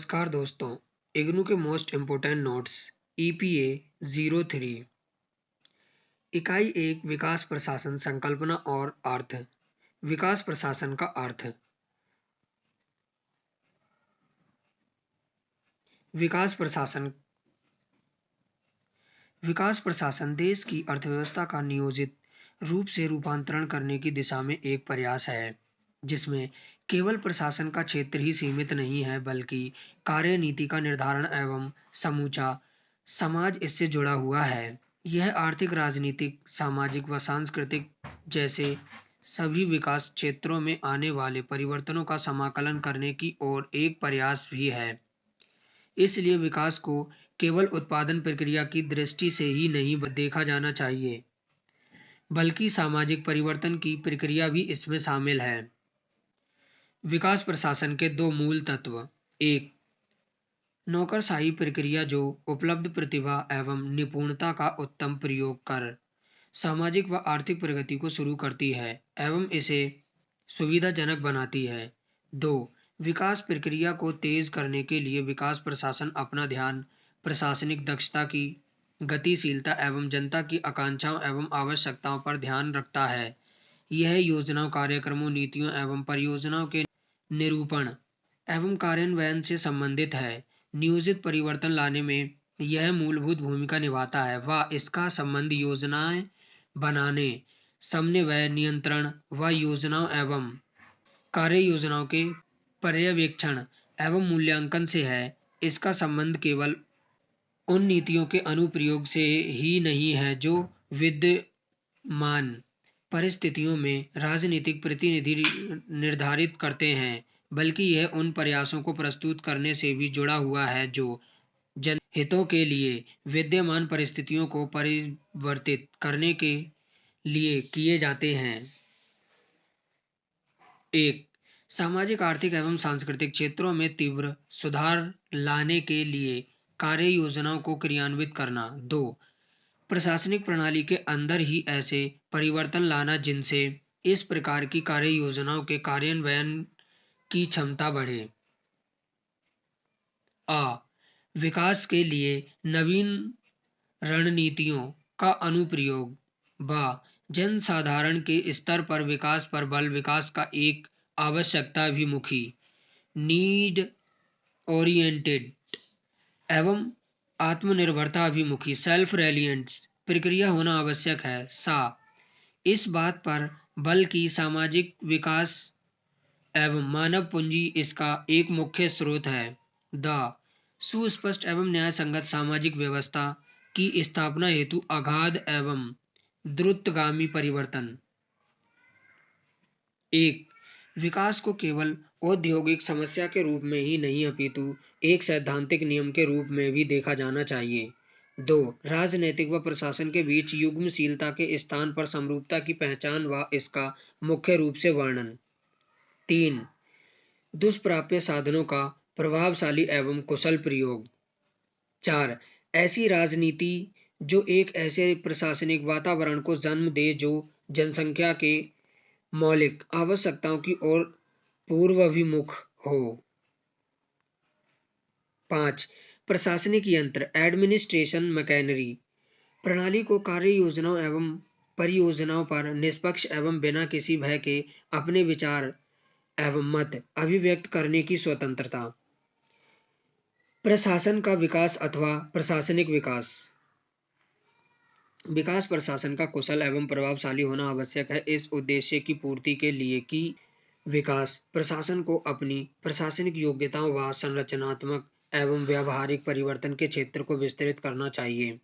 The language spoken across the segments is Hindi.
नमस्कार दोस्तों, इग्नू के मोस्ट इम्पोर्टेंट नोट्स EPA 03 इकाई 1 विकास प्रशासन संकल्पना और अर्थ। विकास प्रशासन का अर्थ। विकास प्रशासन देश की अर्थव्यवस्था का नियोजित रूप से रूपांतरण करने की दिशा में एक प्रयास है, जिसमें केवल प्रशासन का क्षेत्र ही सीमित नहीं है, बल्कि कार्यनीति का निर्धारण एवं समूचा समाज इससे जुड़ा हुआ है। यह आर्थिक, राजनीतिक, सामाजिक व सांस्कृतिक जैसे सभी विकास क्षेत्रों में आने वाले परिवर्तनों का समाकलन करने की ओर एक प्रयास भी है। इसलिए विकास को केवल उत्पादन प्रक्रिया की दृष्टि से ही नहीं देखा जाना चाहिए, बल्कि सामाजिक परिवर्तन की प्रक्रिया भी इसमें शामिल है। विकास प्रशासन के दो मूल तत्व। एक, नौकरशाही प्रक्रिया जो उपलब्ध प्रतिभा एवं निपुणता का उत्तम प्रयोग कर सामाजिक व आर्थिक प्रगति को शुरू करती है एवं इसे सुविधाजनक बनाती है। दो, विकास प्रक्रिया को तेज करने के लिए विकास प्रशासन अपना ध्यान प्रशासनिक दक्षता की, गतिशीलता एवं जनता की आकांक्षाओं एवं आवश्यकताओं पर ध्यान रखता है। यह योजनाओं, कार्यक्रमों, नीतियों एवं परियोजनाओं के निरूपण एवं कार्यान्वयन से संबंधित है। नियोजित परिवर्तन लाने में यह मूलभूत भूमिका निभाता है व इसका संबंध योजनाएं बनाने, समन्वय, नियंत्रण व योजनाओं एवं कार्य योजनाओं के पर्यवेक्षण एवं मूल्यांकन से है। इसका संबंध केवल उन नीतियों के अनुप्रयोग से ही नहीं है जो विद्यमान परिस्थितियों में राजनीतिक प्रतिनिधि निर्धारित करते हैं, बल्कि यह उन प्रयासों को प्रस्तुत करने से भी जुड़ा हुआ है जो जनहितों के लिए विद्यमान परिस्थितियों को परिवर्तित करने के लिए किए जाते हैं। एक, सामाजिक, आर्थिक एवं सांस्कृतिक क्षेत्रों में तीव्र सुधार लाने के लिए कार्य योजनाओं को क्रियान्वित करना। दो, प्रशासनिक प्रणाली के अंदर ही ऐसे परिवर्तन लाना जिनसे इस प्रकार की कार्य योजनाओं के कार्यान्वयन की क्षमता बढ़े। आ, विकास के लिए नवीन रणनीतियों का अनुप्रयोग। ब, जनसाधारण के स्तर पर विकास पर बल। विकास का एक आवश्यकताभिमुखी, नीड ओरिएंटेड एवं आत्मनिर्भरता अभिमुखी, सेल्फ रेलिएंट प्रक्रिया होना आवश्यक है। सा, इस बात पर बल की सामाजिक विकास एवं मानव पूंजी इसका एक मुख्य स्रोत है। द, सुस्पष्ट एवं न्याय संगत सामाजिक व्यवस्था की स्थापना हेतु अगाध एवं द्रुतगामी परिवर्तन। एक, विकास को केवल औद्योगिक समस्या के रूप में ही नहीं अपितु एक सैद्धांतिक नियम के रूप में भी देखा जाना चाहिए। दो, राजनैतिक व प्रशासन के बीच युग्मशीलता के स्थान पर समरूपता की पहचान व इसका मुख्य रूप से वर्णन। तीन, दुष्प्राप्य साधनों का प्रभावशाली एवं कुशल प्रयोग। चार, ऐसी राजनीति जो एक ऐसे प्रशासनिक वातावरण को जन्म दे जो जनसंख्या के मौलिक आवश्यकताओं की ओर पूर्वाभिमुख हो। 5, प्रशासनिक यंत्र एडमिनिस्ट्रेशन मशीनरी प्रणाली को कार्य योजनाओं एवं परियोजनाओं पर निष्पक्ष एवं बिना किसी भय के अपने विचार एवं मत अभिव्यक्त करने की स्वतंत्रता। प्रशासन का विकास अथवा प्रशासनिक विकास। विकास प्रशासन का कुशल एवं प्रभावशाली होना आवश्यक है इस उद्देश्य की पूर्ति के लिए कि विकास प्रशासन को अपनी प्रशासनिक योग्यताओं व संरचनात्मक एवं व्यावहारिक परिवर्तन के क्षेत्र को विस्तृत करना चाहिए।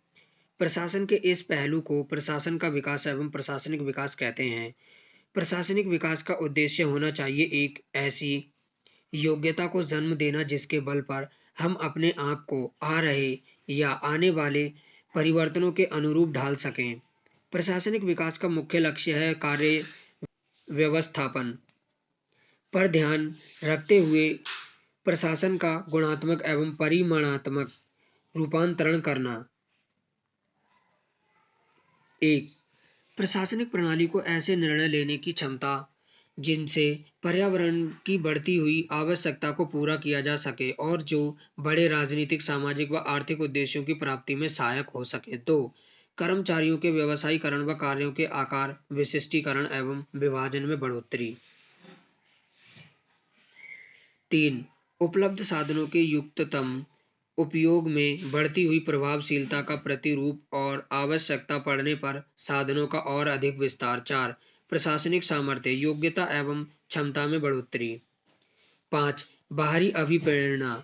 प्रशासन के इस पहलू को प्रशासन का विकास एवं प्रशासनिक विकास कहते हैं। प्रशासनिक विकास का उद्देश्य होना चाहिए एक ऐसी योग्यता को जन्म देना जिसके बल पर हम अपने आप को आ रहे या आने वाले परिवर्तनों के अनुरूप ढाल सकें। प्रशासनिक विकास का मुख्य लक्ष्य है कार्य व्यवस्थापन पर ध्यान रखते हुए प्रशासन का गुणात्मक एवं परिमाणात्मक रूपांतरण करना। एक, प्रशासनिक प्रणाली को ऐसे निर्णय लेने की क्षमता जिनसे पर्यावरण की बढ़ती हुई आवश्यकता को पूरा किया जा सके और जो बड़े राजनीतिक, सामाजिक व आर्थिक उद्देश्यों की प्राप्ति में सहायक हो सके। 2. कर्मचारियों के व्यवसायीकरण व कार्यों के आकार, विशिष्टीकरण एवं विभाजन में बढ़ोतरी। 3. उपलब्ध साधनों के युक्ततम उपयोग में बढ़ती हुई प्रभावशीलता का प्रतिरूप और आवश्यकता पड़ने पर साधनों का और अधिक विस्तार। 4. प्रशासनिक सामर्थ्य, योग्यता एवं क्षमता में बढ़ोतरी। 5. बाहरी अभिप्रेरणा,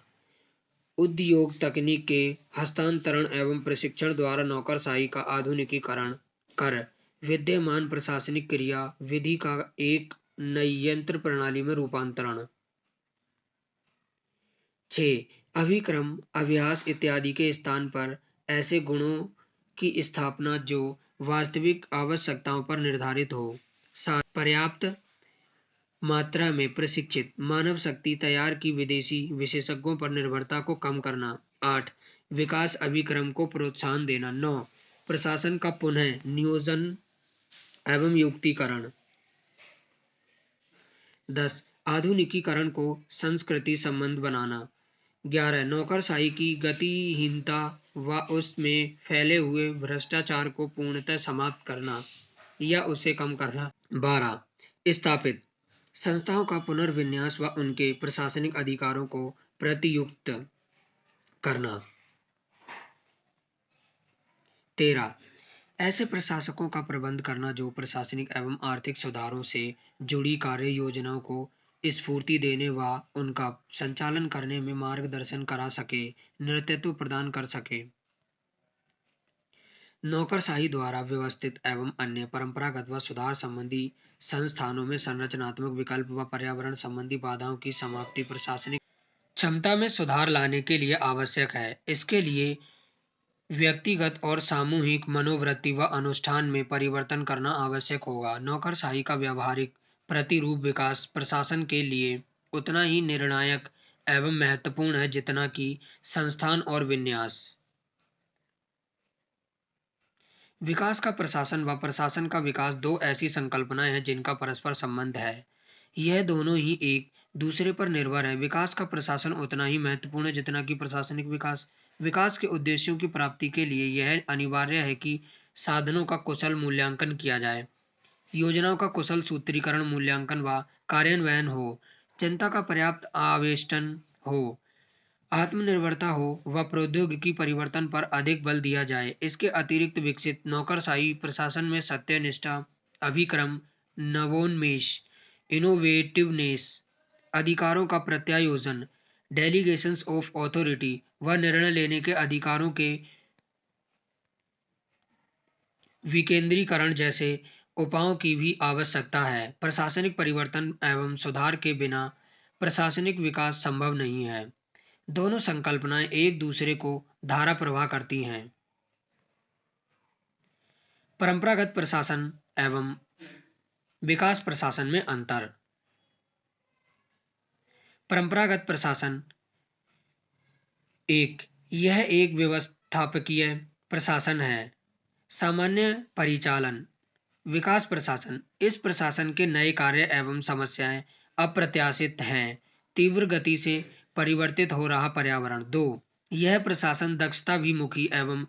उद्योग तकनीक के हस्तांतरण एवं प्रशिक्षण द्वारा नौकरशाही का आधुनिकीकरण कर विद्यमान प्रशासनिक क्रिया विधि का एक नई यंत्र प्रणाली में रूपांतरण। 6. अभिक्रम, अभ्यास इत्यादि के स्थान पर ऐसे गुणों की स्थापना जो वास्तविक आवश्यकताओं पर निर्धारित हो। 7. पर्याप्त मात्रा में प्रशिक्षित मानव शक्ति तैयार की विदेशी विशेषज्ञों पर निर्भरता को कम करना। 8. विकास अभिक्रम को प्रोत्साहन देना। 9. प्रशासन का पुनः नियोजन एवं युक्तिकरण। 10. आधुनिकीकरण को संस्कृति संबंध बनाना। 11. नौकरशाही की गतिहीनता व उसमें फैले हुए भ्रष्टाचार को पूर्णतः समाप्त करना या उसे कम करना। 12. स्थापित संस्थाओं का पुनर्विन्यास व उनके प्रशासनिक अधिकारों को प्रतियुक्त करना। 13. ऐसे प्रशासकों का प्रबंध करना जो प्रशासनिक एवं आर्थिक सुधारों से जुड़ी कार्य योजनाओं को स्फूर्ति देने व उनका संचालन करने में मार्गदर्शन करा सके, नेतृत्व प्रदान कर सके। नौकरशाही द्वारा व्यवस्थित एवं अन्य परंपरागत व सुधार संबंधी संस्थानों में संरचनात्मक विकल्प व पर्यावरण संबंधी बाधाओं की समाप्ति प्रशासनिक क्षमता में सुधार लाने के लिए आवश्यक है। इसके लिए व्यक्तिगत और सामूहिक मनोवृत्ति व अनुष्ठान में परिवर्तन करना आवश्यक होगा। नौकरशाही का व्यावहारिक प्रतिरूप विकास प्रशासन के लिए उतना ही निर्णायक एवं महत्वपूर्ण है जितना कि संस्थान और विन्यास। विकास का प्रशासन व प्रशासन का विकास दो ऐसी संकल्पनाएं हैं जिनका परस्पर संबंध है। यह दोनों ही एक दूसरे पर निर्भर है। विकास का प्रशासन उतना ही महत्वपूर्ण है जितना कि प्रशासनिक विकास। विकास के उद्देश्यों की प्राप्ति के लिए यह अनिवार्य है कि साधनों का कुशल मूल्यांकन किया जाए, योजनाओं का कुशल सूत्रीकरण, मूल्यांकन व कार्यान्वयन हो, जनता का पर्याप्त आवेष्टन हो, आत्मनिर्भरता हो व प्रौद्योगिकी परिवर्तन पर अधिक बल दिया जाए। इसके अतिरिक्त विकसित नौकरशाही प्रशासन में सत्यनिष्ठा, अभिक्रम, नवोन्मेष, इनोवेटिवनेस, अधिकारों का प्रत्यायोजन, डेलीगेशंस ऑफ अथॉरिटी व निर्णय लेने के अधिकारों के विकेंद्रीकरण जैसे उपायों की भी आवश्यकता है। प्रशासनिक परिवर्तन एवं सुधार के बिना प्रशासनिक विकास संभव नहीं है। दोनों संकल्पनाएं एक दूसरे को धारा प्रवाह करती हैं। परंपरागत प्रशासन एवं विकास प्रशासन में अंतर। परंपरागत प्रशासन यह एक व्यवस्थापकीय प्रशासन है। सामान्य परिचालन। विकास प्रशासन, इस प्रशासन के नए कार्य एवं समस्याएं अप्रत्याशित हैं। तीव्र गति से परिवर्तित हो रहा पर्यावरण। 2. यह प्रशासन दक्षताभिमुखी एवं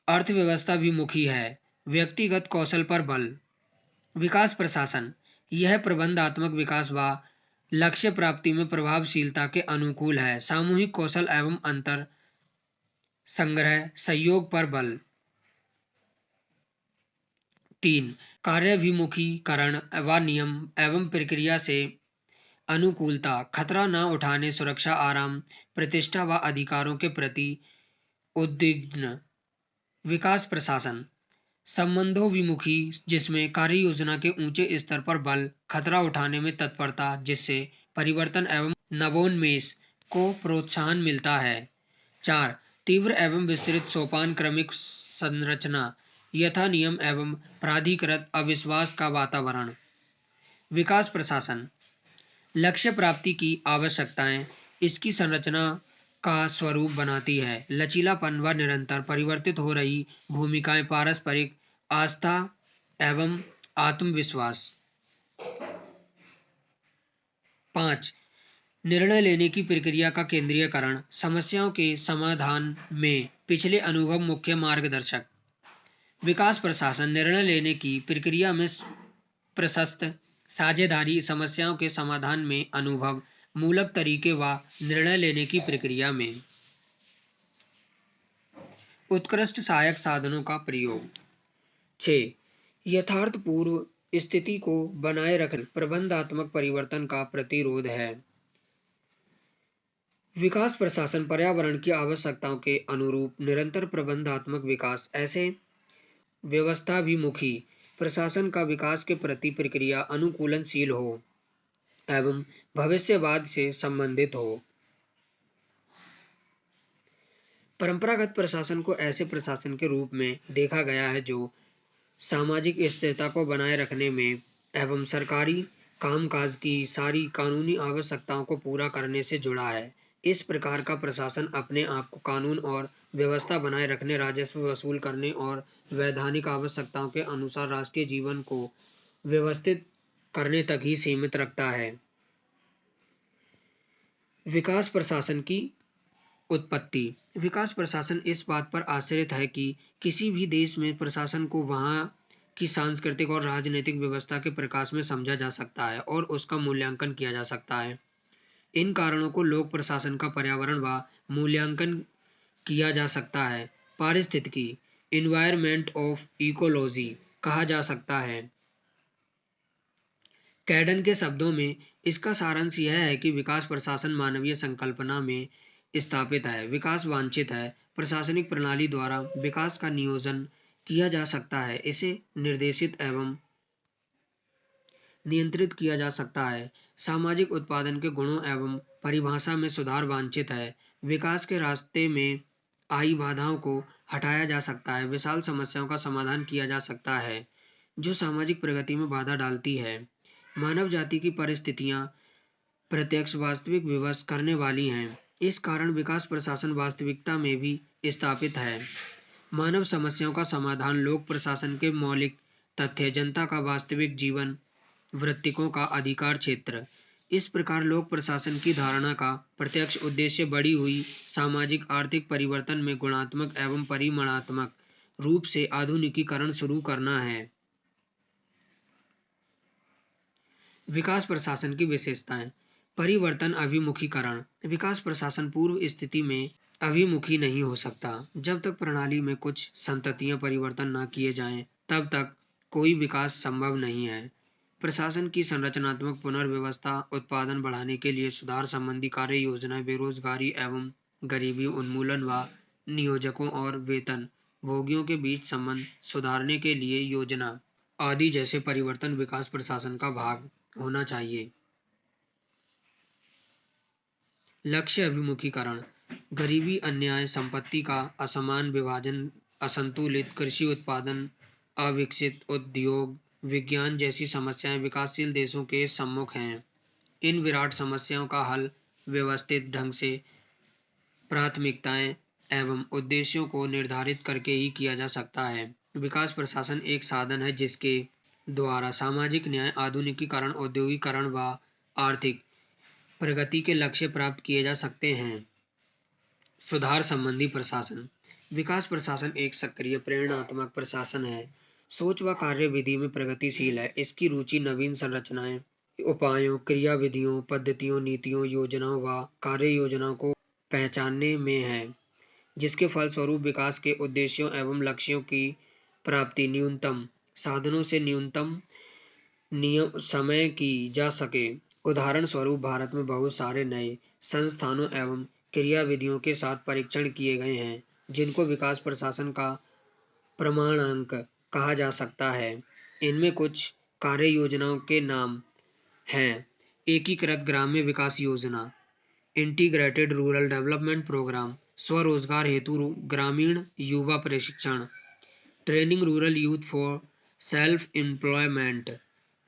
अर्थव्यवस्थाभिमुखी है। व्यक्तिगत कौशल पर बल। विकास प्रशासन, यह प्रबंधात्मक विकास व लक्ष्य प्राप्ति में प्रभावशीलता के अनुकूल है। सामूहिक कौशल एवं अंतर संग्रह सहयोग पर बल। 3. कार्याभिमुखीकरण व नियम एवं प्रक्रिया से अनुकूलता, खतरा न उठाने, सुरक्षा, आराम, प्रतिष्ठा व अधिकारों के प्रति उद्विग्न। विकास प्रशासन संबंधोन्मुखी, जिसमें कार्य योजना के ऊंचे स्तर पर बल, खतरा उठाने में तत्परता, जिससे परिवर्तन एवं नवोन्मेष को प्रोत्साहन मिलता है। 4. तीव्र एवं विस्तृत सोपान क्रमिक संरचना, यथा नियम एवं प्राधिकृत अविश्वास का वातावरण। विकास प्रशासन लक्ष्य प्राप्ति की आवश्यकताएं इसकी संरचना का स्वरूप बनाती है। लचीलापन व निरंतर परिवर्तित हो रही भूमिकाएं, पारस्परिक आस्था एवं आत्मविश्वास। 5. निर्णय लेने की प्रक्रिया का केंद्रीयकरण, समस्याओं के समाधान में पिछले अनुभव मुख्य मार्गदर्शक। विकास प्रशासन निर्णय लेने की प्रक्रिया में प्रशस्त साझेदारी, समस्याओं के समाधान में अनुभव मूलक तरीके व निर्णय लेने की प्रक्रिया में उत्कृष्ट सहायक साधनों का प्रयोग। 6. यथार्थपूर्व स्थिति को बनाए रखने प्रबंधात्मक परिवर्तन का प्रतिरोध है। विकास प्रशासन पर्यावरण की आवश्यकताओं के अनुरूप निरंतर प्रबंधात्मक विकास, ऐसे व्यवस्थाभिमुखी प्रशासन का विकास के प्रति प्रक्रिया अनुकूलनशील हो एवं भविष्यवाद से संबंधित हो। परंपरागत प्रशासन को ऐसे प्रशासन के रूप में देखा गया है जो सामाजिक स्थिरता को बनाए रखने में एवं सरकारी कामकाज की सारी कानूनी आवश्यकताओं को पूरा करने से जुड़ा है। इस प्रकार का प्रशासन अपने आप को कानून और व्यवस्था बनाए रखने, राजस्व वसूल करने और वैधानिक आवश्यकताओं के अनुसार राष्ट्रीय जीवन को व्यवस्थित करने तक ही सीमित रखता है। विकास प्रशासन की उत्पत्ति। विकास प्रशासन इस बात पर आश्रित है कि किसी भी देश में प्रशासन को वहाँ की सांस्कृतिक और राजनीतिक व्यवस्था के प्रकाश में समझा जा सकता है और उसका मूल्यांकन किया जा सकता है। इन कारणों को लोक प्रशासन का पर्यावरण व मूल्यांकन किया जा सकता है। पारिस्थितिकी, इन्वायरमेंट ऑफ इकोलॉजी कहा जा सकता है। कैडन के शब्दों में इसका सारांश यह है कि विकास प्रशासन मानवीय संकल्पना में स्थापित है। विकास वांछित है। प्रशासनिक प्रणाली द्वारा विकास का नियोजन किया जा सकता है, इसे निर्देशित एवं नियंत्रित किया जा सकता है। सामाजिक उत्पादन के गुणों एवं परिभाषा में सुधार वांछित है। विकास के रास्ते में आई बाधाओं को हटाया जा सकता है। विशाल समस्याओं का समाधान किया जा सकता है जो सामाजिक प्रगति में बाधा डालती है। मानव जाति की परिस्थितियां प्रत्यक्ष वास्तविक विवश करने वाली हैं। इस कारण विकास प्रशासन वास्तविकता में भी स्थापित है। मानव समस्याओं का समाधान, लोक प्रशासन के मौलिक तथ्य, जनता का वास्तविक जीवन, वृत्तिकों का अधिकार क्षेत्र। इस प्रकार लोक प्रशासन की धारणा का प्रत्यक्ष उद्देश्य बढ़ी हुई सामाजिक आर्थिक परिवर्तन में गुणात्मक एवं परिमाणात्मक रूप से आधुनिकीकरण शुरू करना है। विकास प्रशासन की विशेषताएं। परिवर्तन अभिमुखीकरण। विकास प्रशासन पूर्व स्थिति में अभिमुखी नहीं हो सकता। जब तक प्रणाली में कुछ संततियां परिवर्तन न किए जाएं, तब तक कोई विकास संभव नहीं है। प्रशासन की संरचनात्मक पुनर्व्यवस्था, उत्पादन बढ़ाने के लिए सुधार संबंधी कार्य योजनाएं, बेरोजगारी एवं गरीबी उन्मूलन व नियोजकों और वेतन भोगियों के बीच संबंध सुधारने के लिए योजना आदि जैसे परिवर्तन विकास प्रशासन का भाग होना चाहिए। लक्ष्य अभिमुखीकरण। गरीबी, अन्याय, संपत्ति का असमान विभाजन, असंतुलित कृषि उत्पादन, अविकसित उद्योग, विज्ञान जैसी समस्याएं विकासशील देशों के सम्मुख हैं। इन विराट समस्याओं का हल व्यवस्थित ढंग से प्राथमिकताएं एवं उद्देश्यों को निर्धारित करके ही किया जा सकता है। विकास प्रशासन एक साधन है जिसके द्वारा सामाजिक न्याय, आधुनिकीकरण, औद्योगिकरण व आर्थिक प्रगति के लक्ष्य प्राप्त किए जा सकते हैं। सुधार संबंधी प्रशासन। विकास प्रशासन एक सक्रिय प्रेरणात्मक प्रशासन है। सोच व कार्य विधि में प्रगतिशील है। इसकी रुचि नवीन संरचनाएं, उपायों, क्रियाविधियों, पद्धतियों, नीतियों, योजनाओं व कार्य योजनाओं को पहचानने में है, जिसके फलस्वरूप विकास के उद्देश्यों एवं लक्ष्यों की प्राप्ति न्यूनतम साधनों से न्यूनतम नियम समय की जा सके। उदाहरण स्वरूप भारत में बहुत सारे नए संस्थानों एवं क्रियाविधियों के साथ परीक्षण किए गए हैं, जिनको विकास प्रशासन का प्रमाणांक कहा जा सकता है। इनमें कुछ कार्य योजनाओं के नाम हैं: एकीकृत ग्राम्य विकास योजना, इंटीग्रेटेड रूरल डेवलपमेंट प्रोग्राम, स्वरोजगार हेतु ग्रामीण युवा प्रशिक्षण, training rural youth for self employment,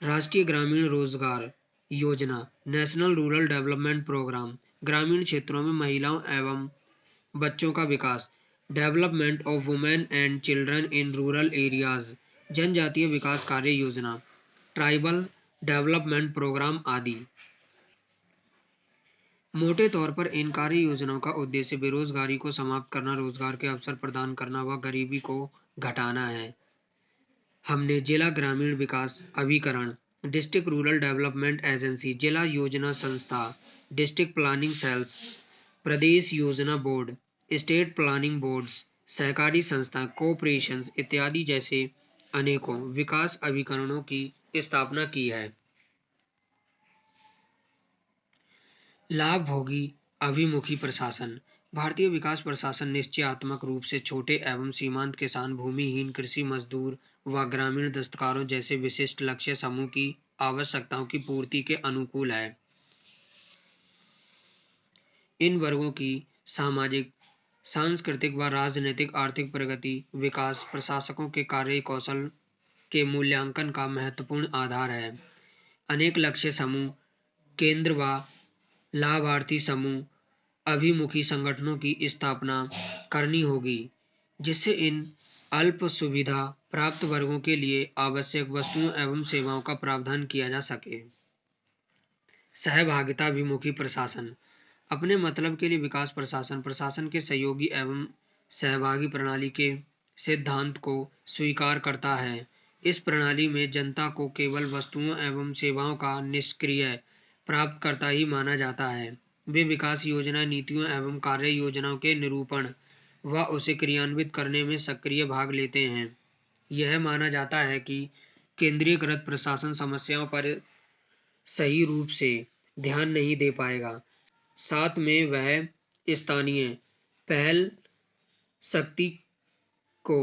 राष्ट्रीय ग्रामीण रोजगार योजना, नेशनल रूरल डेवलपमेंट प्रोग्राम, ग्रामीण क्षेत्रों में महिलाओं एवं बच्चों का विकास, development of women and children in rural areas, जनजातीय विकास कार्य योजना, ट्राइबल डेवलपमेंट प्रोग्राम आदि। मोटे तौर पर इन कार्य योजनाओं का उद्देश्य बेरोजगारी को समाप्त करना, रोजगार के अवसर प्रदान करना व गरीबी को घटाना है। हमने जिला ग्रामीण विकास अभिकरण, डिस्ट्रिक्ट रूरल डेवलपमेंट एजेंसी, जिला योजना संस्था, डिस्ट्रिक्ट प्लानिंग सेल्स, प्रदेश योजना बोर्ड, स्टेट प्लानिंग बोर्ड्स, सहकारी संस्था, कोऑपरेशंस इत्यादि जैसे अनेकों विकास अभिकरणों की स्थापना की है। लाभ भोगी अभिमुखी प्रशासन। भारतीय विकास प्रशासन निश्चयात्मक रूप से छोटे एवं सीमांत किसान, भूमिहीन कृषि मजदूर व ग्रामीण दस्तकारों जैसे विशिष्ट लक्ष्य समूह की आवश्यकताओं की पूर्ति के अनुकूल है। इन वर्गों की सामाजिक, सांस्कृतिक व राजनीतिक आर्थिक प्रगति विकास प्रशासकों के कार्य कौशल के मूल्यांकन का महत्वपूर्ण आधार है। अनेक लक्ष्य समूह, केंद्र व लाभार्थी समूह अभिमुखी संगठनों की स्थापना करनी होगी, जिससे इन अल्प सुविधा प्राप्त वर्गों के लिए आवश्यक वस्तुओं एवं सेवाओं का प्रावधान किया जा सके। सहभागिताभिमुखी प्रशासन। अपने मतलब के लिए विकास प्रशासन प्रशासन के सहयोगी एवं सहभागी प्रणाली के सिद्धांत को स्वीकार करता है। इस प्रणाली में जनता को केवल वस्तुओं एवं सेवाओं का निष्क्रिय प्राप्तकर्ता ही माना जाता है। वे विकास योजना, नीतियों एवं कार्य योजनाओं के निरूपण व उसे क्रियान्वित करने में सक्रिय भाग लेते हैं। यह माना जाता है कि केंद्रीयकृत प्रशासन समस्याओं पर सही रूप से ध्यान नहीं दे पाएगा, साथ में वह स्थानीय पहल शक्ति को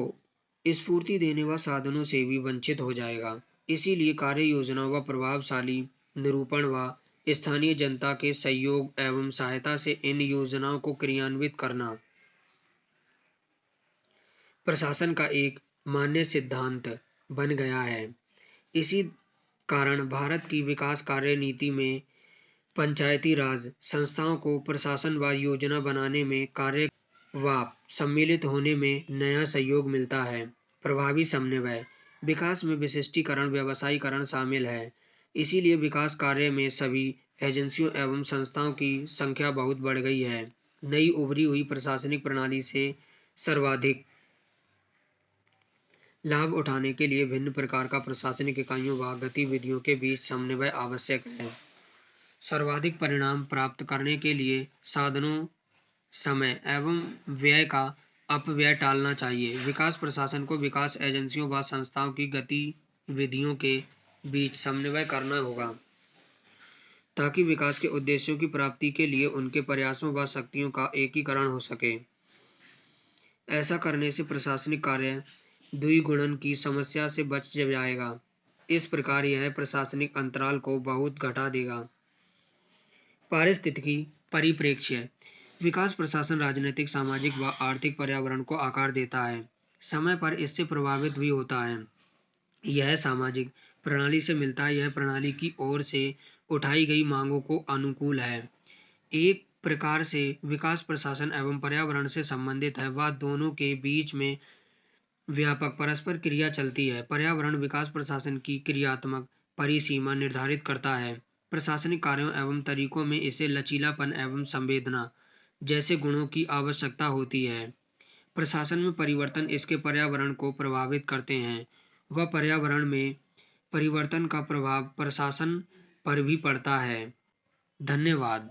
स्फूर्ति देने व साधनों से भी वंचित हो जाएगा। इसीलिए कार्य योजना व प्रभावशाली निरूपण व स्थानीय जनता के सहयोग एवं सहायता से इन योजनाओं को क्रियान्वित करना प्रशासन का एक मान्य सिद्धांत बन गया है। इसी कारण भारत की विकास कार्य नीति में पंचायती राज संस्थाओं को प्रशासन व योजना बनाने में कार्य व सम्मिलित होने में नया सहयोग मिलता है। प्रभावी समन्वय। विकास में विशिष्टीकरण, व्यवसायीकरण शामिल है। इसीलिए विकास कार्य में सभी एजेंसियों एवं संस्थाओं की संख्या बहुत बढ़ गई है। नई उभरी हुई प्रशासनिक प्रणाली से सर्वाधिक लाभ उठाने के लिए भिन्न प्रकार का प्रशासनिक इकाइयों व गतिविधियों के बीच समन्वय आवश्यक है। सर्वाधिक परिणाम प्राप्त करने के लिए साधनों, समय एवं व्यय का अपव्यय टालना चाहिए। विकास प्रशासन को विकास एजेंसियों व संस्थाओं की गतिविधियों के बीच समन्वय करना होगा, ताकि विकास के उद्देश्यों की प्राप्ति के लिए उनके प्रयासों व शक्तियों का एकीकरण हो सके। ऐसा करने से प्रशासनिक कार्य द्विगुणन की समस्या से बच जाएगा। इस प्रकार यह प्रशासनिक अंतराल को बहुत घटा देगा। पारिस्थितिकी परिप्रेक्ष्य। विकास प्रशासन राजनीतिक, सामाजिक व आर्थिक पर्यावरण को आकार देता है, समय पर इससे प्रभावित भी होता है। यह सामाजिक प्रणाली से मिलता है, यह प्रणाली की ओर से उठाई गई मांगों को अनुकूल है। एक प्रकार से विकास प्रशासन एवं पर्यावरण से संबंधित है, वह दोनों के बीच में व्यापक परस्पर क्रिया चलती है। पर्यावरण विकास प्रशासन की क्रियात्मक परिसीमा निर्धारित करता है। प्रशासनिक कार्यों एवं तरीकों में इसे लचीलापन एवं संवेदना जैसे गुणों की आवश्यकता होती है। प्रशासन में परिवर्तन इसके पर्यावरण को प्रभावित करते हैं व पर्यावरण में परिवर्तन का प्रभाव प्रशासन पर भी पड़ता है। धन्यवाद।